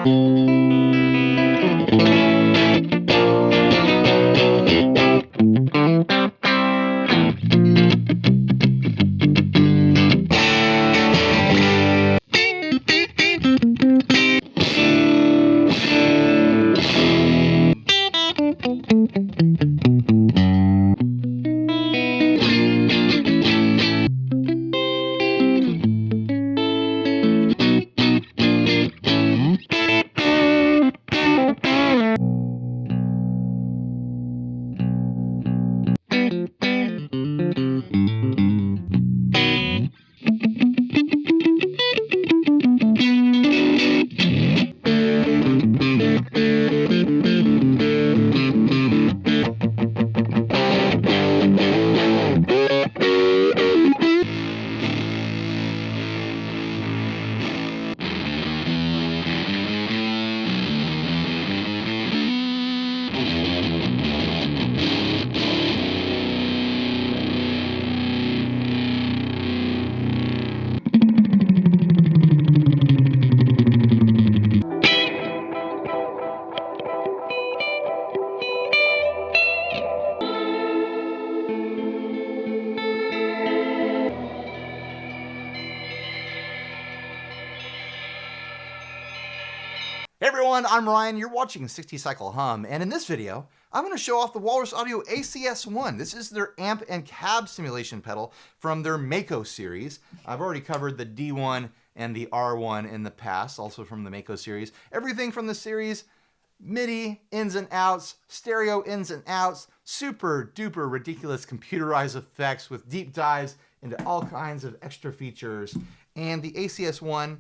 Hey everyone, I'm Ryan, you're watching 60 Cycle Hum, and in this video, I'm going to show off the Walrus Audio ACS1. This is their amp and cab simulation pedal from their Mako series. I've already covered the D1 and the R1 in the past, also from the Mako series. Everything from the series, MIDI, ins and outs, stereo ins and outs, super duper ridiculous computerized effects with deep dives into all kinds of extra features. And the ACS1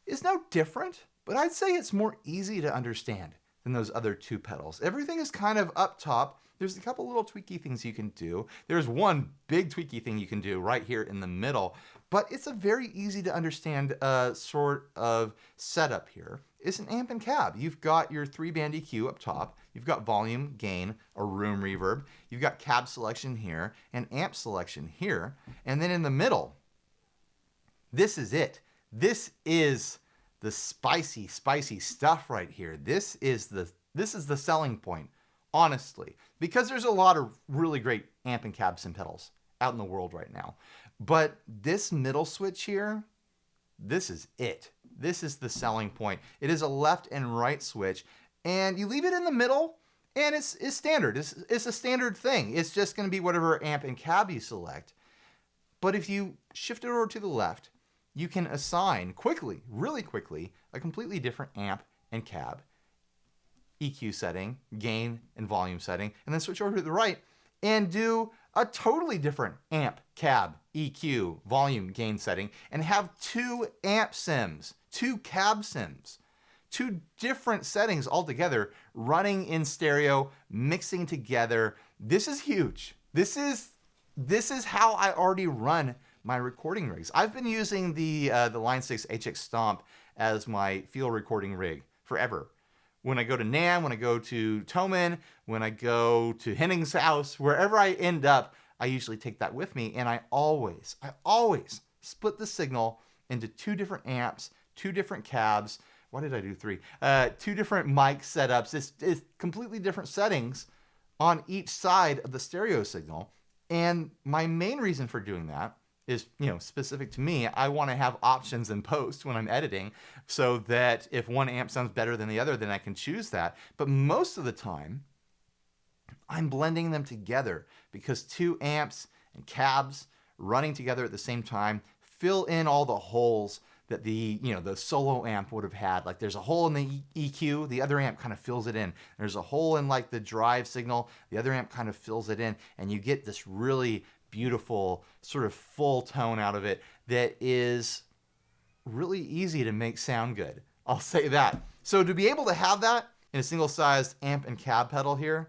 is no different, but I'd say it's more easy to understand than those other two pedals. Everything is kind of up top. There's a couple little tweaky things you can do. There's one big tweaky thing you can do right here in the middle, but it's a very easy to understand sort of setup here. It's an amp and cab. You've got your 3-band EQ up top. You've got volume, gain, a room reverb. You've got cab selection here and amp selection here. And then in the middle, this is it. This is the spicy stuff right here. This is the selling point, honestly, because there's a lot of really great amp and cab sim pedals out in the world right now. But this middle switch here, this is it. This is the selling point. It is a left and right switch, and you leave it in the middle, and it's standard. It's a standard thing. It's just going to be whatever amp and cab you select. But if you shift it over to the left, you can assign quickly, really quickly, a completely different amp and cab, EQ setting, gain and volume setting, and then switch over to the right and do a totally different amp, cab, EQ, volume, gain setting, and have two amp sims, two cab sims, two different settings altogether, running in stereo, mixing together. This is huge. This is how I already run my recording rigs. I've been using the Line 6 HX Stomp as my field recording rig forever. When I go to NAMM, when I go to Toman, when I go to Henning's house, wherever I end up, I usually take that with me, and I always split the signal into two different amps, two different cabs. Why did I do three? Two different mic setups. It's completely different settings on each side of the stereo signal. And my main reason for doing that is, specific to me. I want to have options in post when I'm editing so that if one amp sounds better than the other, then I can choose that. But most of the time, I'm blending them together because two amps and cabs running together at the same time fill in all the holes that the solo amp would have had. Like there's a hole in the EQ, the other amp kind of fills it in. There's a hole in like the drive signal, the other amp kind of fills it in, and you get this really beautiful sort of full tone out of it that is really easy to make sound good. I'll say that. So to be able to have that in a single-sized amp and cab pedal here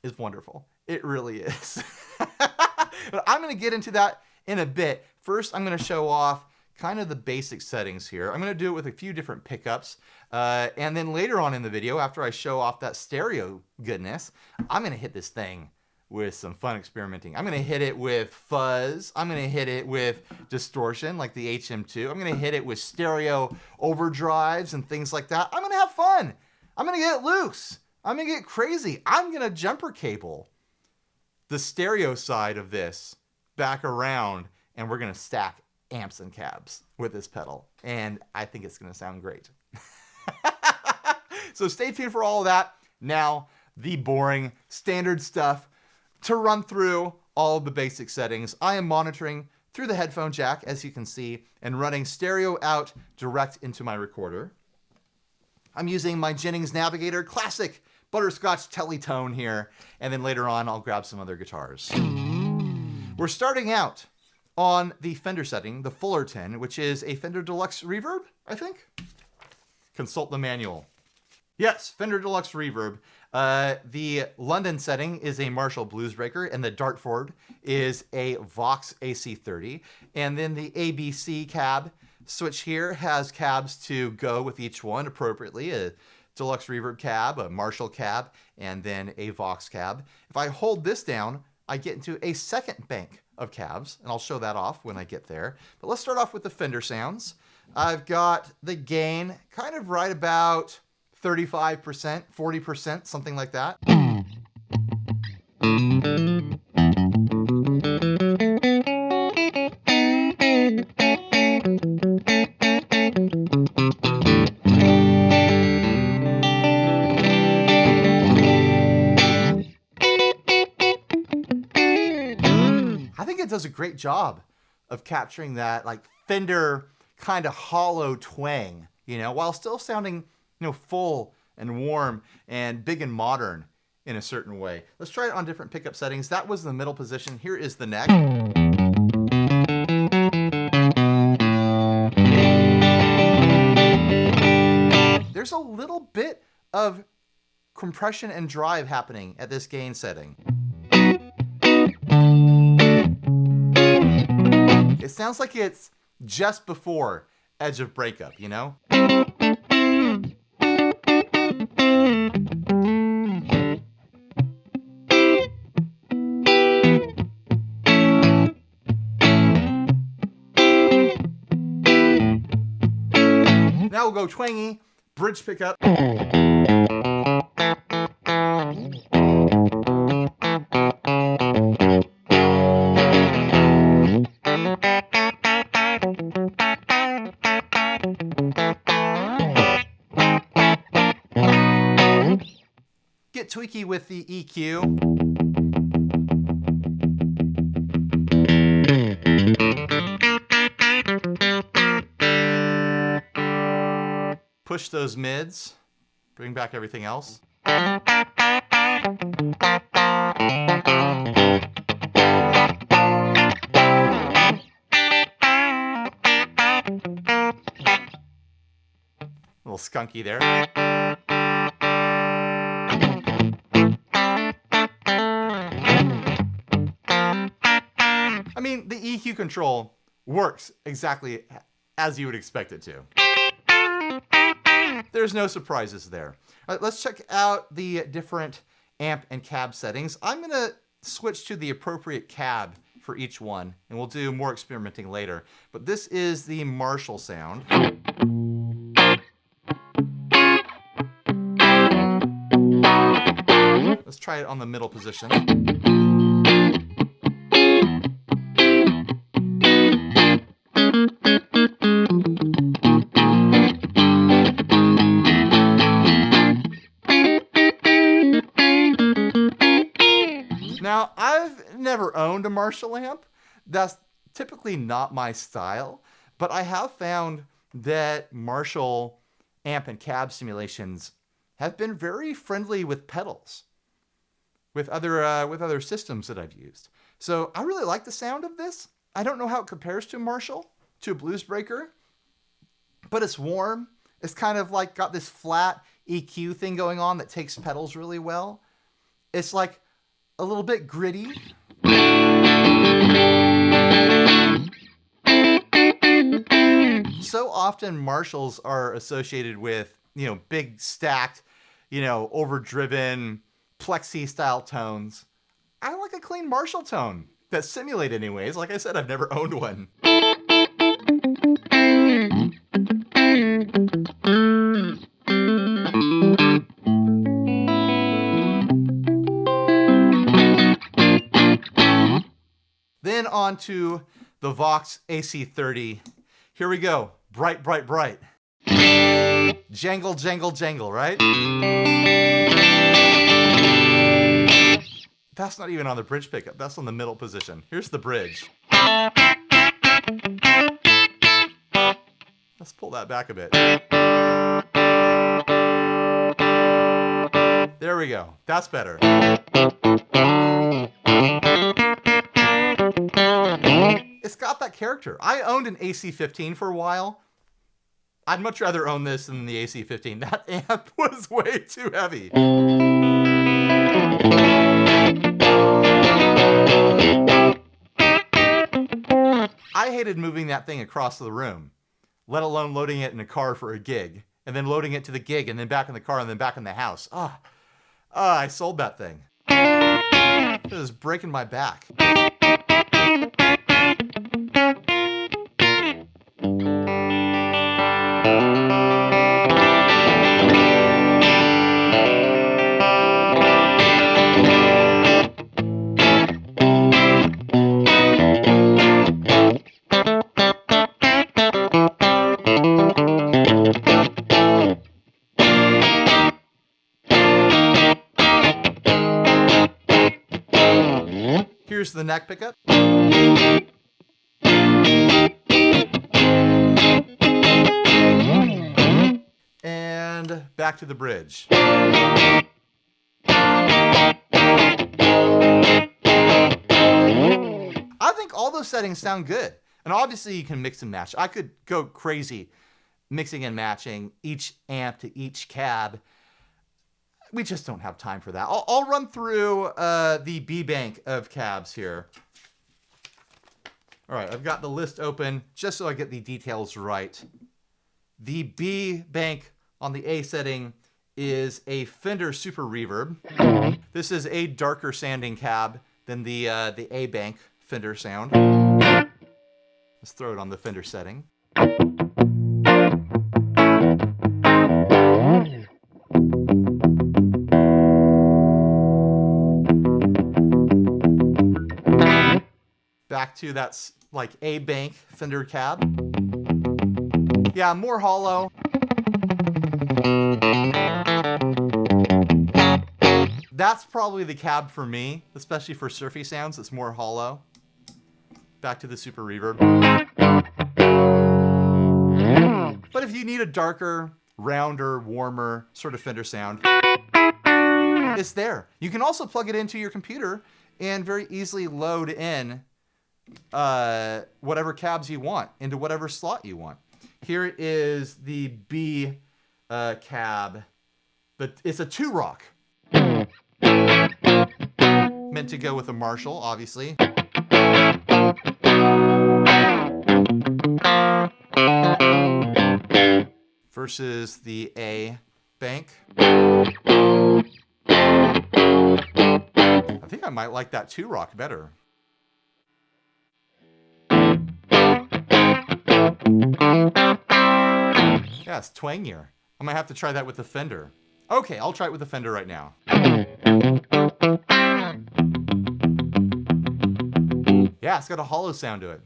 is wonderful. It really is. But I'm going to get into that in a bit. First, I'm going to show off kind of the basic settings here. I'm going to do it with a few different pickups. And then later on in the video, after I show off that stereo goodness, I'm going to hit this thing with some fun experimenting. I'm going to hit it with fuzz. I'm going to hit it with distortion like the HM2. I'm going to hit it with stereo overdrives and things like that. I'm going to have fun. I'm going to get loose. I'm going to get crazy. I'm going to jumper cable the stereo side of this back around, and we're going to stack amps and cabs with this pedal. And I think it's going to sound great. So stay tuned for all of that. Now, the boring standard stuff to run through all of the basic settings. I am monitoring through the headphone jack, as you can see, and running stereo out direct into my recorder. I'm using my Jennings Navigator Classic Butterscotch Teletone here, and then later on I'll grab some other guitars. We're starting out on the Fender setting, the Fullerton, which is a Fender Deluxe Reverb, I think. Consult the manual. Yes, Fender Deluxe Reverb. The London setting is a Marshall Bluesbreaker, and the Dartford is a Vox AC30. And then the ABC cab switch here has cabs to go with each one appropriately. A Deluxe Reverb cab, a Marshall cab, and then a Vox cab. If I hold this down, I get into a second bank of cabs, and I'll show that off when I get there. But let's start off with the Fender sounds. I've got the gain kind of right about 35%, 40%, something like that. I think it does a great job of capturing that like Fender kind of hollow twang, you know, while still sounding, you know, full and warm and big and modern in a certain way. Let's try it on different pickup settings. That was the middle position. Here is the neck. There's a little bit of compression and drive happening at this gain setting. It sounds like it's just before edge of breakup, you know? Now we'll go twangy, bridge pickup. Get tweaky with the EQ. Push those mids. Bring back everything else. A little skunky there. I mean, the EQ control works exactly as you would expect it to. There's no surprises there. All right, let's check out the different amp and cab settings. I'm going to switch to the appropriate cab for each one, and we'll do more experimenting later. But this is the Marshall sound. Let's try it on the middle position. Now, I've never owned a Marshall amp. That's typically not my style, but I have found that Marshall amp and cab simulations have been very friendly with pedals, with other systems that I've used. So I really like the sound of this. I don't know how it compares to a Marshall, to a Bluesbreaker, but it's warm. It's kind of like got this flat EQ thing going on that takes pedals really well. It's like a little bit gritty. So often Marshalls are associated with, you know, big stacked, you know, overdriven plexi style tones. I like a clean Marshall tone that's simulated anyways. Like I said, I've never owned one. Then on to the Vox AC30. Here we go. Bright, bright, bright. Jangle, jangle, jangle, right? That's not even on the bridge pickup. That's on the middle position. Here's the bridge. Let's pull that back a bit. There we go. That's better. It's got that character. I owned an AC15 for a while. I'd much rather own this than the AC15. That amp was way too heavy. I hated moving that thing across the room, let alone loading it in a car for a gig, and then loading it to the gig, and then back in the car, and then back in the house. I sold that thing. It was breaking my back. Here's the neck pickup. And back to the bridge. I think all those settings sound good. And obviously you can mix and match. I could go crazy mixing and matching each amp to each cab. We just don't have time for that. I'll run through the B bank of cabs here. All right, I've got the list open just so I get the details right. The B bank on the A setting is a Fender Super Reverb. This is a darker sounding cab than the A bank Fender sound. Let's throw it on the Fender setting. Back to that's like A bank Fender cab. Yeah, more hollow. That's probably the cab for me, especially for surfy sounds. It's more hollow. Back to the Super Reverb. But if you need a darker, rounder, warmer sort of Fender sound, it's there. You can also plug it into your computer and very easily load in whatever cabs you want into whatever slot you want. Here is the B cab, but it's a 2-rock. Meant to go with a Marshall, obviously. Versus the A bank. I think I might like that 2-rock better. Yeah, it's twangier. I might have to try that with the Fender. Okay, I'll try it with the Fender right now. Yeah, it's got a hollow sound to it.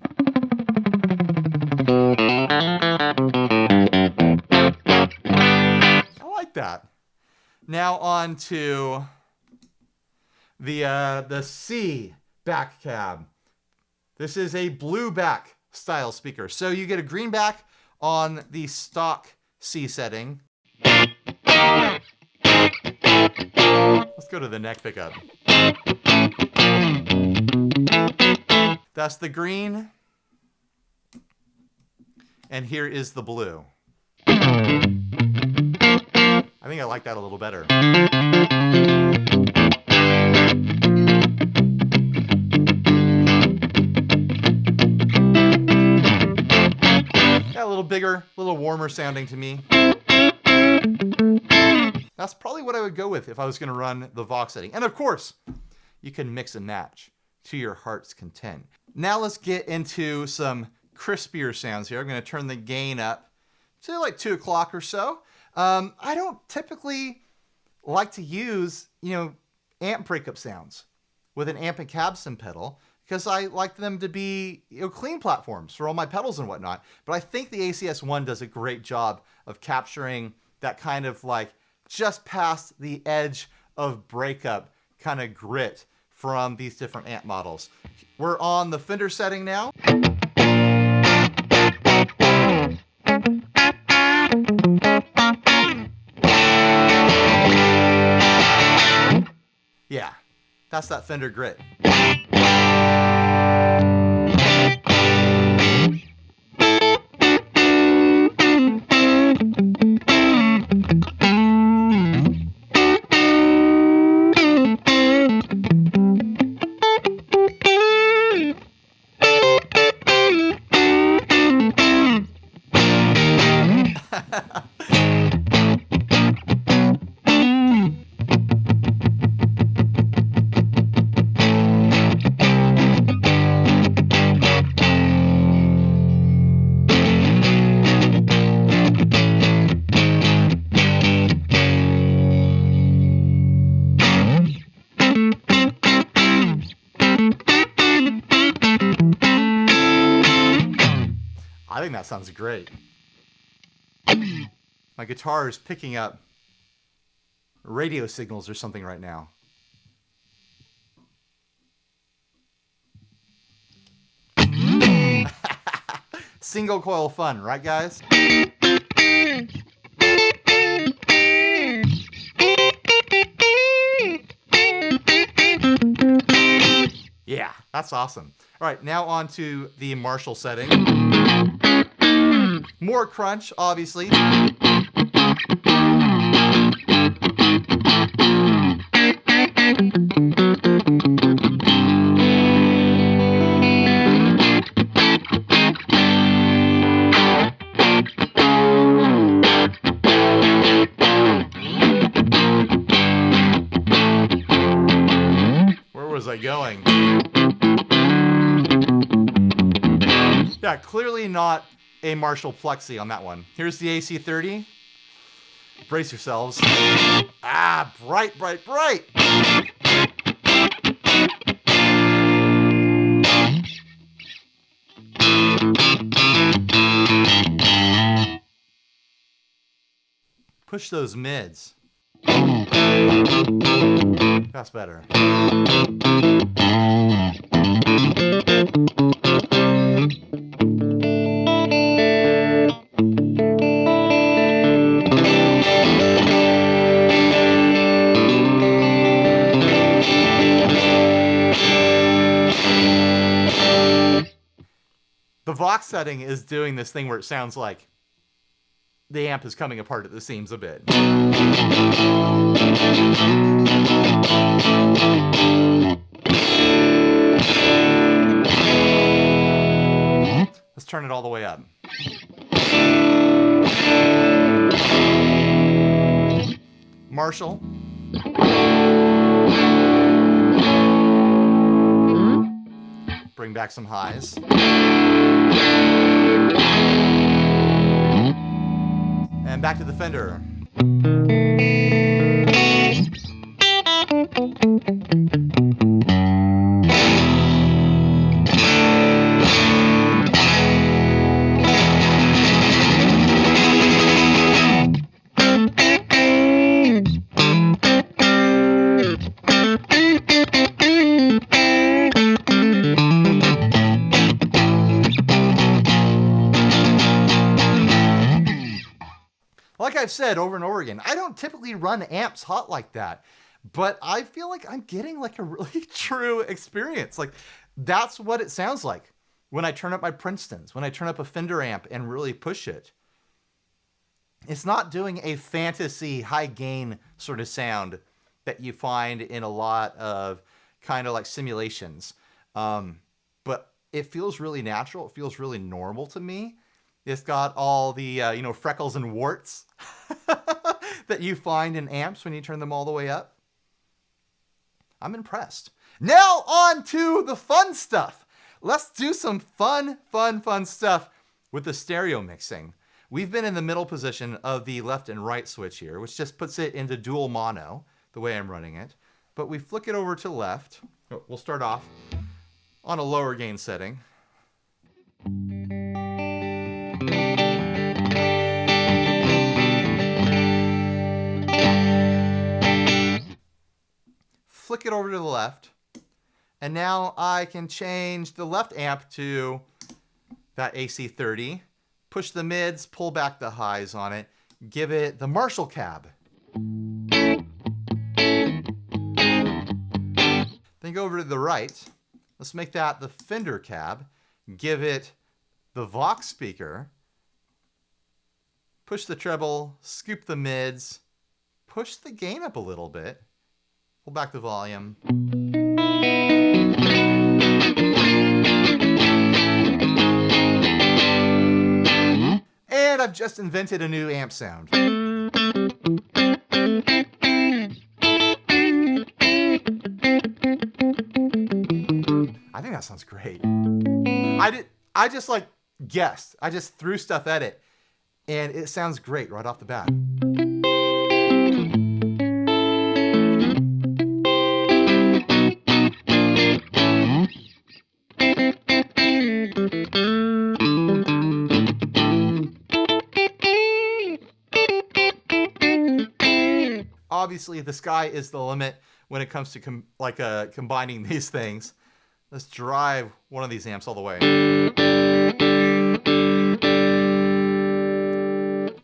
I like that. Now on to the C back cab. This is a blue back style speaker. So you get a green back on the stock C setting. Let's go to the neck pickup. That's the green. And here is the blue. I think I like that a little better. Yeah, a little bigger, a little warmer sounding to me. That's probably what I would go with if I was going to run the Vox setting. And of course, you can mix and match to your heart's content. Now let's get into some crispier sounds here. I'm going to turn the gain up to like 2 o'clock or so. I don't typically like to use, amp breakup sounds with an amp and cab sim pedal because I like them to be, clean platforms for all my pedals and whatnot. But I think the ACS1 does a great job of capturing that kind of like just past the edge of breakup kind of grit from these different amp models. We're on the Fender setting now. Yeah, that's that Fender grit. I think that sounds great. My guitar is picking up radio signals or something right now. Single coil fun, right guys? Yeah, that's awesome. All right, now on to the Marshall setting. More crunch, obviously. Where was I going? Yeah, clearly not a Marshall Plexi on that one. Here's the AC30. Brace yourselves. Ah, bright, bright, bright. Push those mids. That's better. The Vox setting is doing this thing where it sounds like the amp is coming apart at the seams a bit. Let's turn it all the way up. Marshall. Bring back some highs. And back to the Fender. Like I've said over and over again, I don't typically run amps hot like that, but I feel like I'm getting like a really true experience. Like that's what it sounds like when I turn up my Princetons, when I turn up a Fender amp and really push it. It's not doing a fantasy high gain sort of sound that you find in a lot of kind of like simulations. But it feels really natural. It feels really normal to me. It's got all the, freckles and warts that you find in amps when you turn them all the way up. I'm impressed. Now on to the fun stuff. Let's do some fun stuff with the stereo mixing. We've been in the middle position of the left and right switch here, which just puts it into dual mono, the way I'm running it. But we flick it over to left. We'll start off on a lower gain setting. Flick it over to the left. And now I can change the left amp to that AC30, push the mids, pull back the highs on it, give it the Marshall cab. Then go over to the right. Let's make that the Fender cab. Give it the Vox speaker. Push the treble, scoop the mids, push the gain up a little bit, pull back the volume. And I've just invented a new amp sound. I think that sounds great. I just like guessed. I just threw stuff at it and it sounds great right off the bat. Obviously, the sky is the limit when it comes to combining these things. Let's drive one of these amps all the way.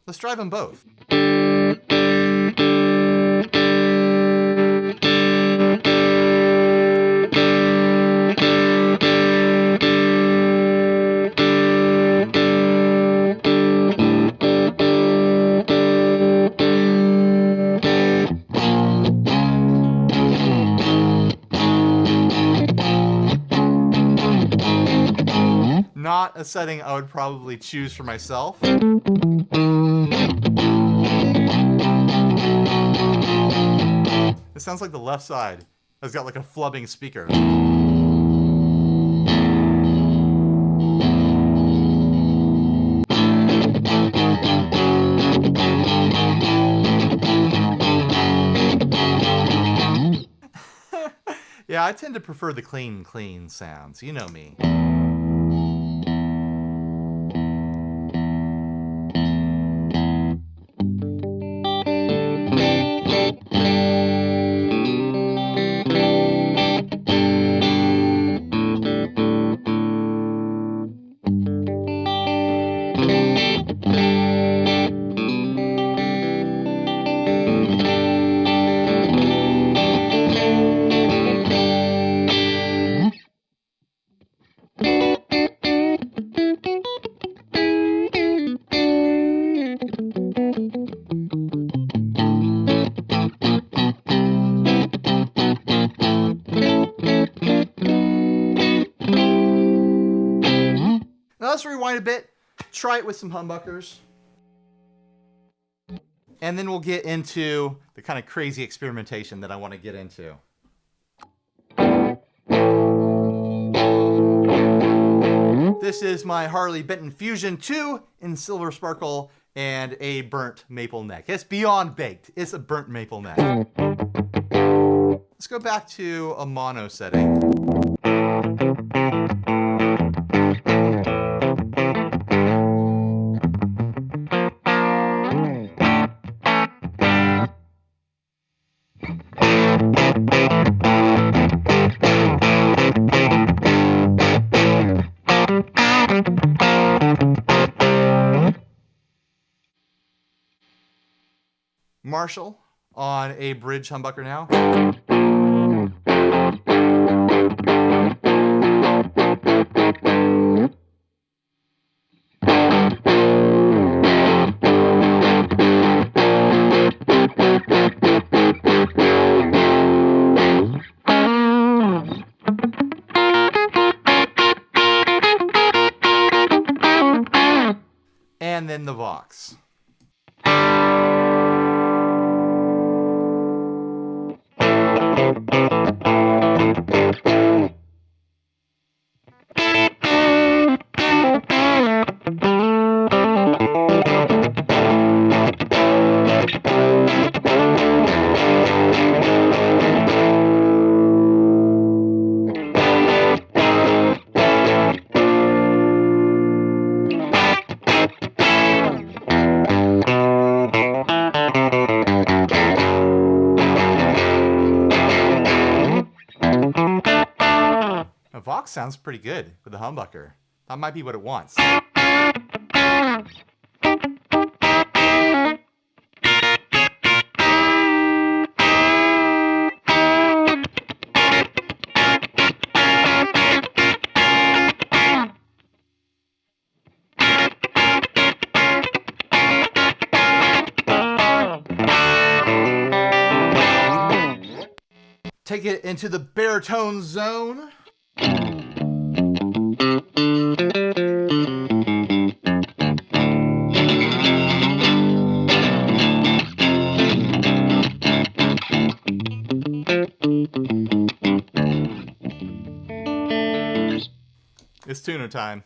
Let's drive them both. Not a setting I would probably choose for myself. It sounds like the left side has got like a flubbing speaker. Yeah, I tend to prefer the clean sounds. You know me. Now let's rewind a bit, try it with some humbuckers, and then we'll get into the kind of crazy experimentation that I want to get into. This is my Harley Benton Fusion 2 in silver sparkle and a burnt maple neck. It's beyond baked. It's a burnt maple neck. Let's go back to a mono setting. Marshall on a bridge humbucker now. And then the Vox. Vox sounds pretty good with the humbucker. That might be what it wants. Take it into the baritone zone. It's tuner time.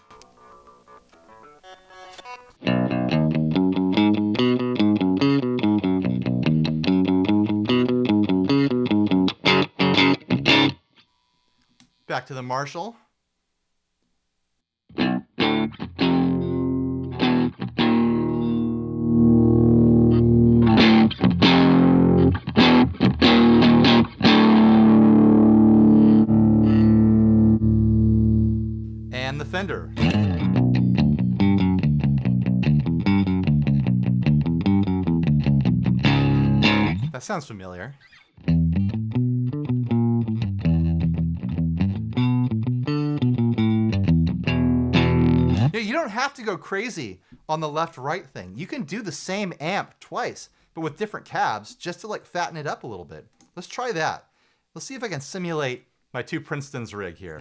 Back to the Marshall. And the Fender. That sounds familiar. You don't have to go crazy on the left-right thing. You can do the same amp twice, but with different cabs, just to like fatten it up a little bit. Let's try that. Let's see if I can simulate my two Princeton's rig here.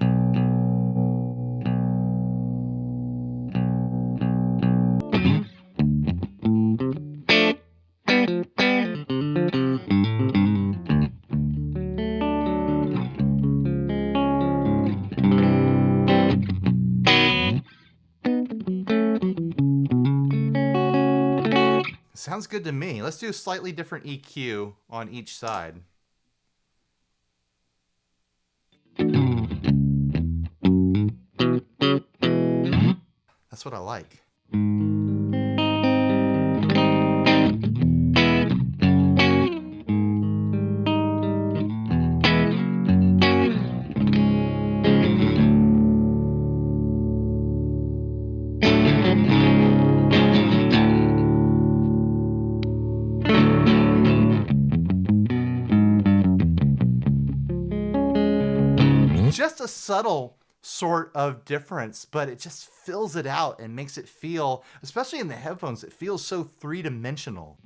Sounds good to me. Let's do a slightly different EQ on each side. That's what I like. Just a subtle sort of difference, but it just fills it out and makes it feel, especially in the headphones, it feels so three-dimensional.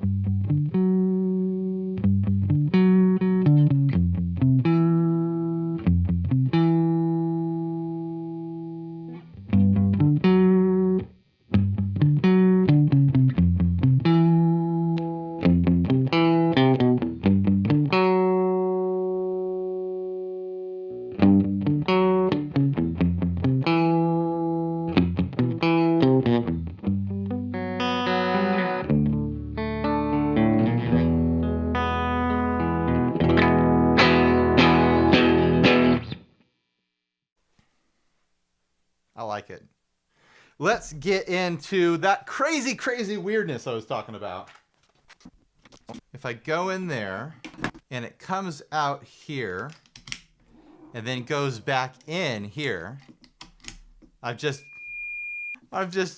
I like it. Let's get into that crazy, crazy weirdness I was talking about. If I go in there and it comes out here and then goes back in here, I've just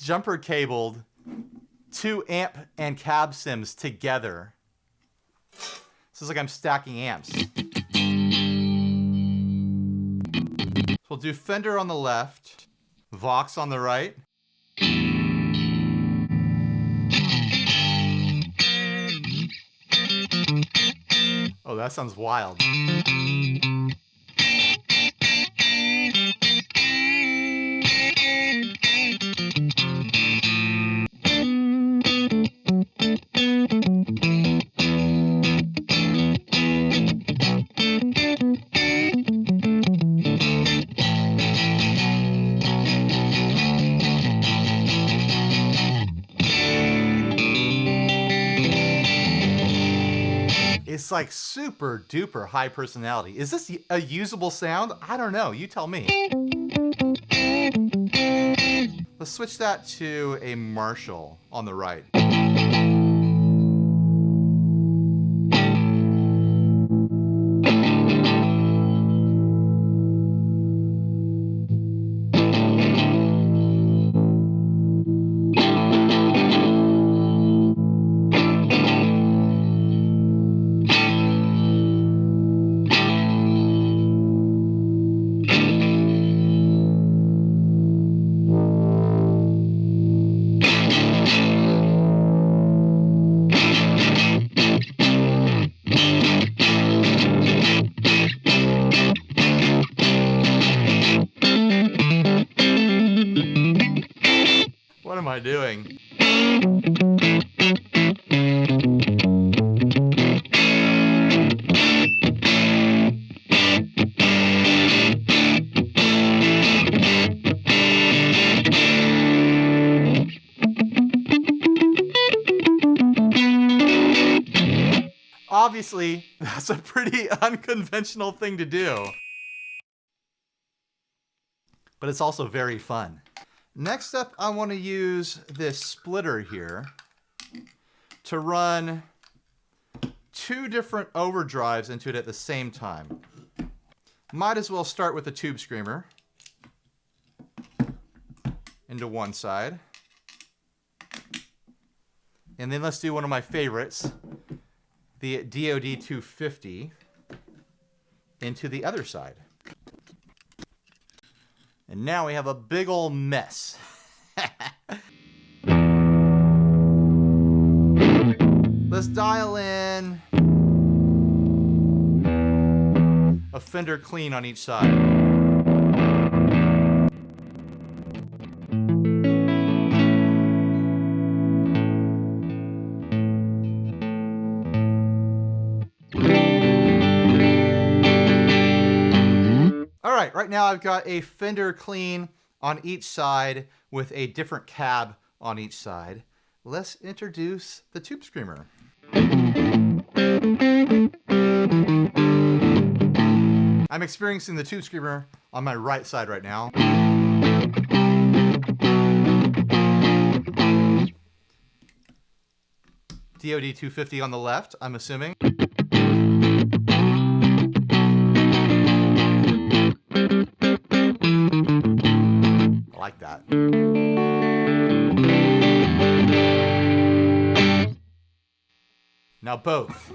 jumper cabled two amp and cab sims together. So it's like I'm stacking amps. So we'll do Fender on the left, Vox on the right. Oh, that sounds wild. It's like super duper high personality. Is this a usable sound? I don't know. You tell me. Let's switch that to a Marshall on the right. I doing? Obviously, that's a pretty unconventional thing to do. But it's also very fun. Next up, I want to use this splitter here to run 2 different overdrives into it at the same time. Might as well start with the tube screamer into one side. And then let's do one of my favorites, the DOD 250, into the other side. And now we have a big old mess. Let's dial in a Fender clean on each side. All right now I've got a Fender clean on each side with a different cab on each side. Let's introduce the tube screamer. I'm experiencing the tube screamer on my right side right now. DOD 250 on the left, I'm assuming. I like that. Now both.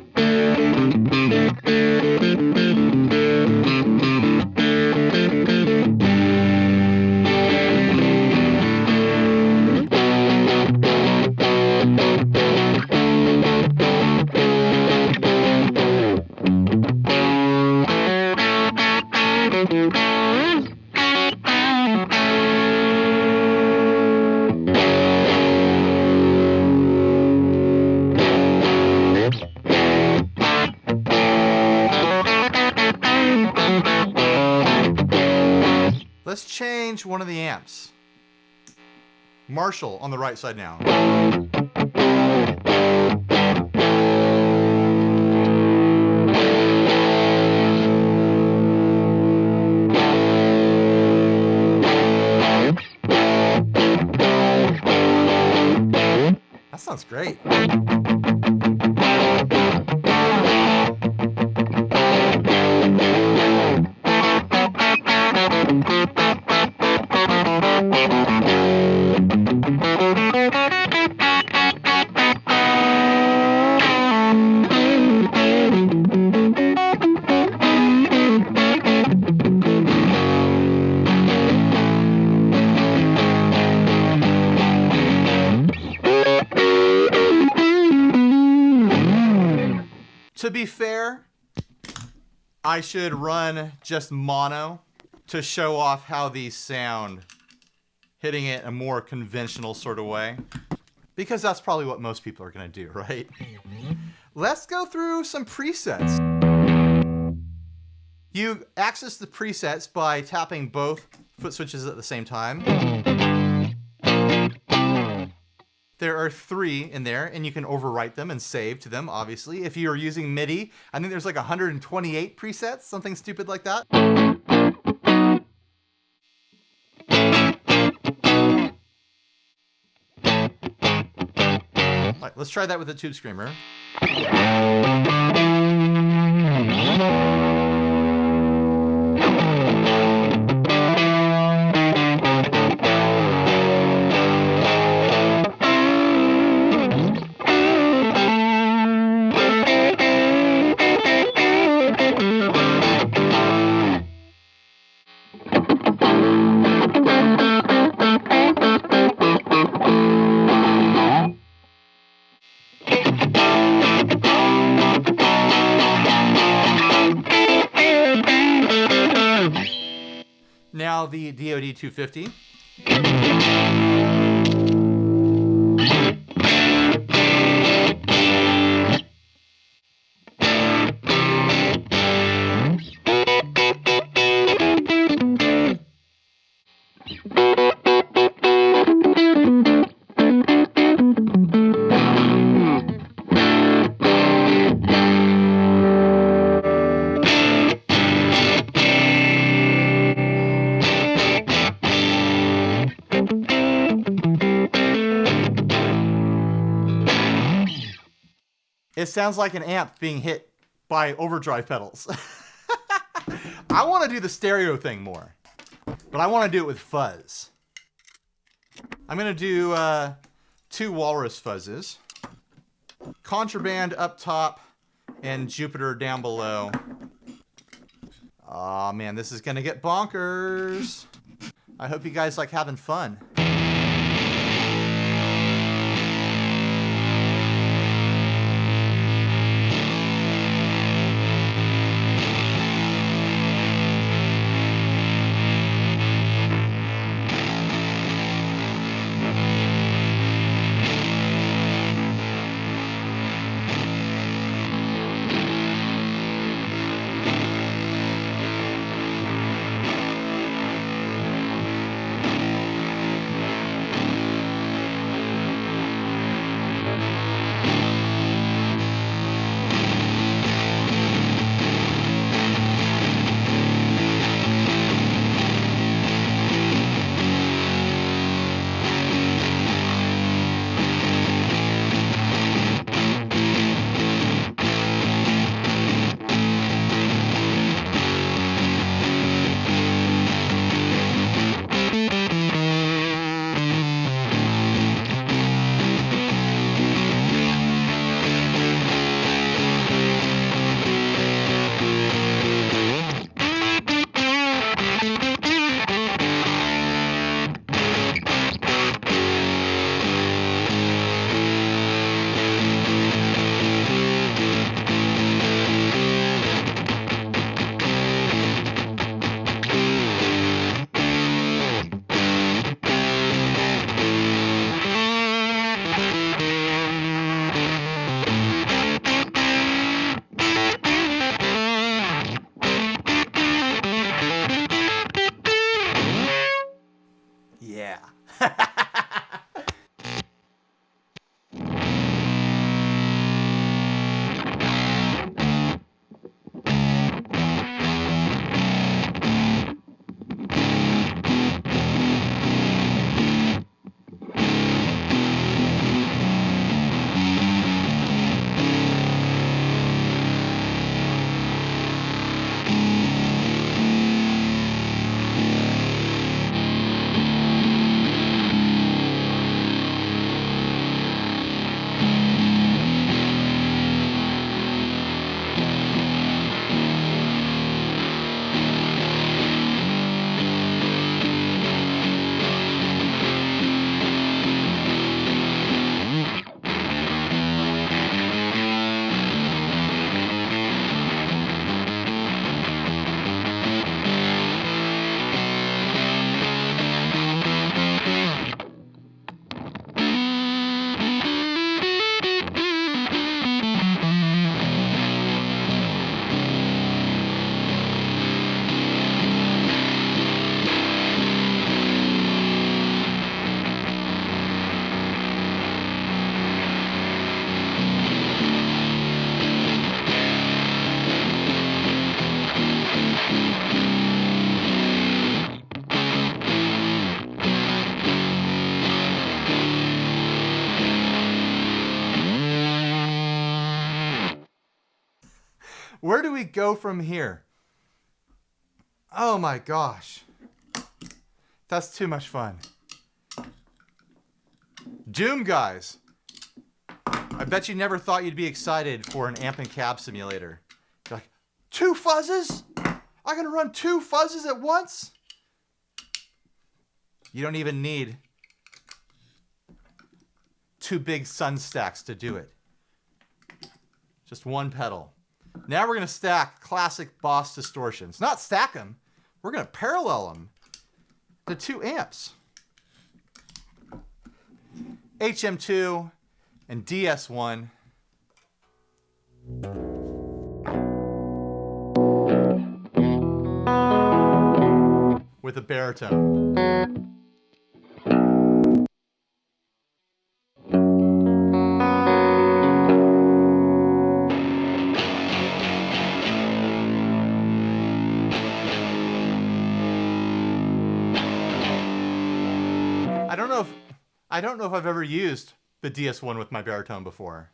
Let's change one of the amps. Marshall on the right side now. That sounds great. To be fair, I should run just mono to show off how these sound, hitting it a more conventional sort of way, because that's probably what most people are going to do, right? Let's go through some presets. You access the presets by tapping both foot switches at the same time. There are 3 in there, and you can overwrite them and save to them, obviously. If you're using MIDI, I think there's like 128 presets, something stupid like that. All right, let's try that with the tube screamer. Now the DOD 250. It sounds like an amp being hit by overdrive pedals. I want to do the stereo thing more, but I want to do it with fuzz. I'm going to do 2 Walrus fuzzes. Contraband up top and Jupiter down below. Aw, man, this is going to get bonkers. I hope you guys like having fun. Yeah. Where do we go from here? Oh my gosh. That's too much fun. Doom guys. I bet you never thought you'd be excited for an amp and cab simulator. You're like, 2 fuzzes? I'm gonna run 2 fuzzes at once? You don't even need 2 big sun stacks to do it. Just 1 pedal. Now we're going to stack classic Boss distortions. Not stack them. We're going to parallel them to 2 amps. HM2 and DS1. With a baritone. I don't know if I've ever used the DS1 with my baritone before.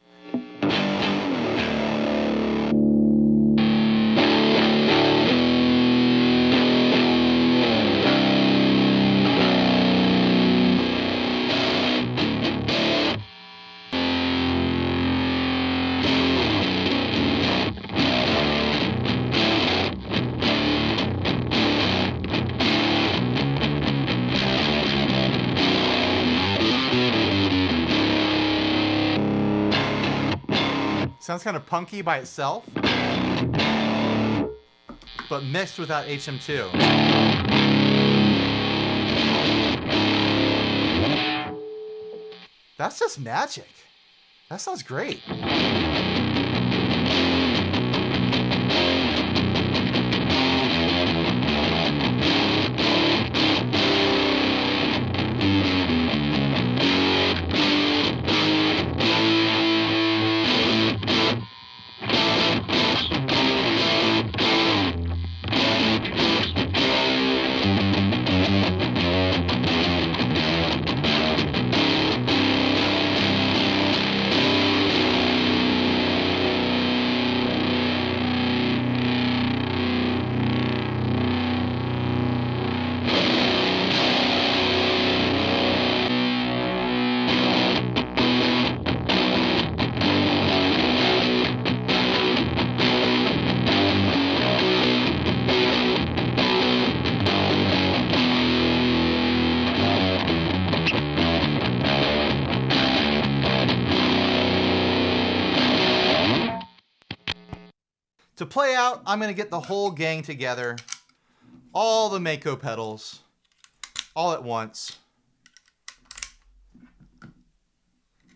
Sounds kind of punky by itself, but mixed with that HM2. That's just magic. That sounds great. To play out, I'm going to get the whole gang together, all the Mako pedals, all at once.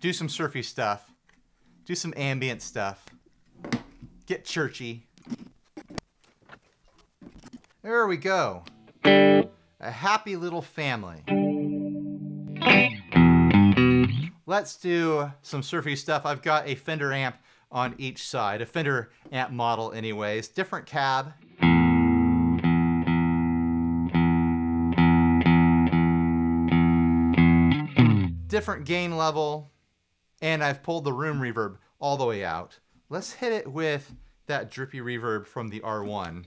Do some surfy stuff, do some ambient stuff, get churchy. There we go. A happy little family. Let's do some surfy stuff. I've got a Fender amp on each side, a Fender amp model anyways, different cab. Different gain level, and I've pulled the room reverb all the way out. Let's hit it with that drippy reverb from the R1.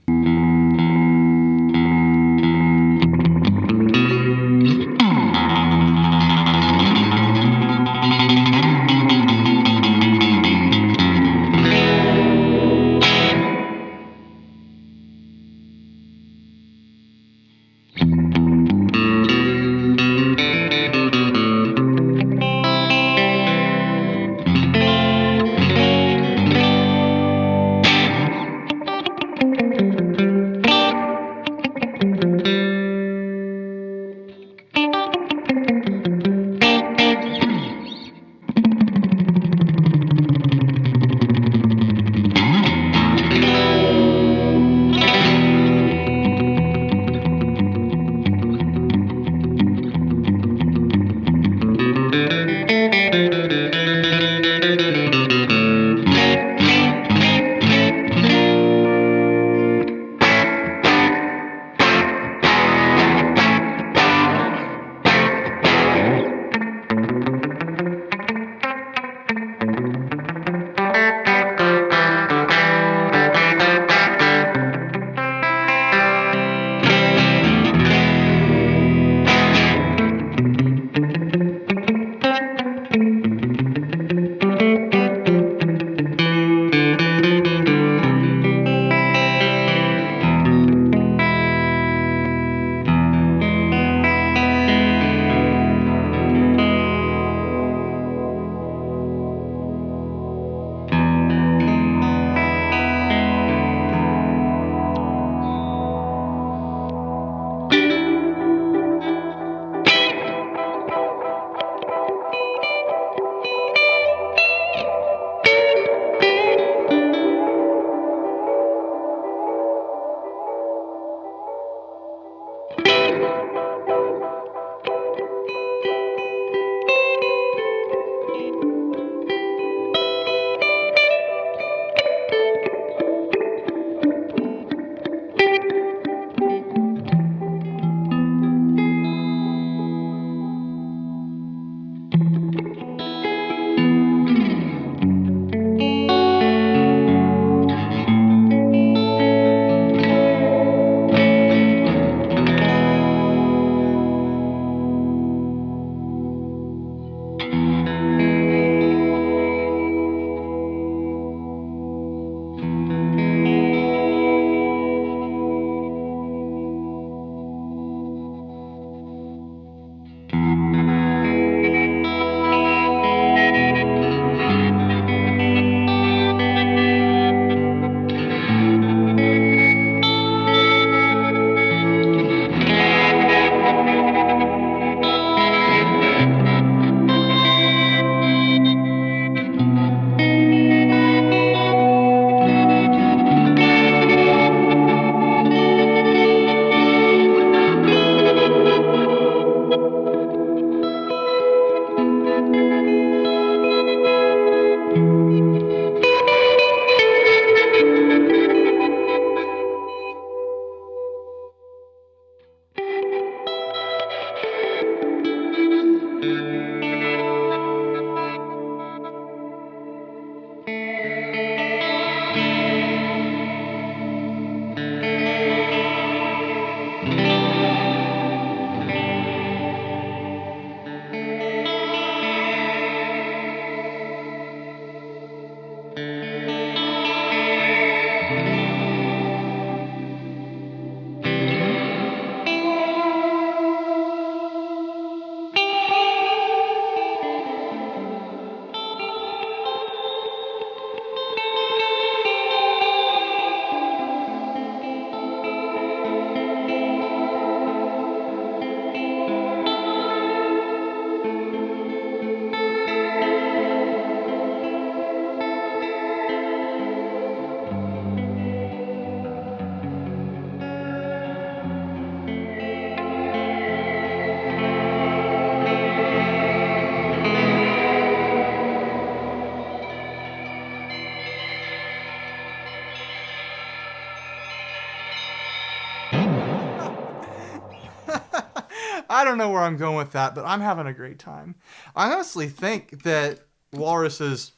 I don't know where I'm going with that, but I'm having a great time. I honestly think that Walrus has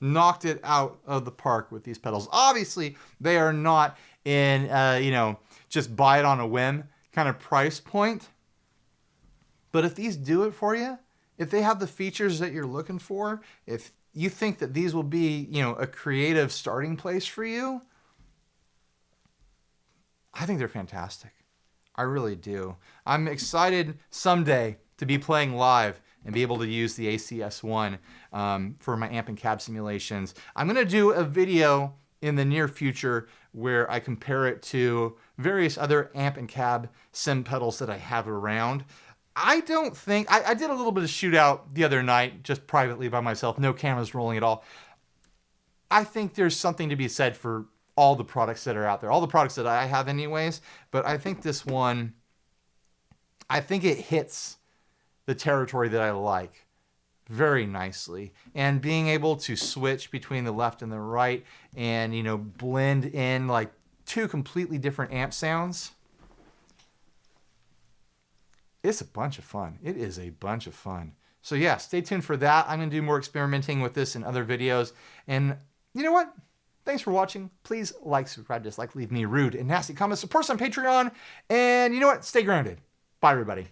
knocked it out of the park with these pedals. Obviously, they are not in, you know, just buy it on a whim kind of price point. But if these do it for you, if they have the features that you're looking for, if you think that these will be, you know, a creative starting place for you, I think they're fantastic. I really do. I'm excited someday to be playing live and be able to use the ACS1 for my amp and cab simulations. I'm going to do a video in the near future where I compare it to various other amp and cab sim pedals that I have around. I don't think, I did a little bit of shootout the other night, just privately by myself, no cameras rolling at all. I think there's something to be said for all the products that are out there, all the products that I have anyways, but I think this one, I think it hits the territory that I like very nicely. And being able to switch between the left and the right and, you know, blend in like two completely different amp sounds, it's a bunch of fun. It is a bunch of fun. So yeah, stay tuned for that. I'm going to do more experimenting with this in other videos. And you know what? Thanks for watching. Please like, subscribe, dislike, leave me rude and nasty comments. Support us on Patreon. And you know what? Stay grounded. Bye, everybody.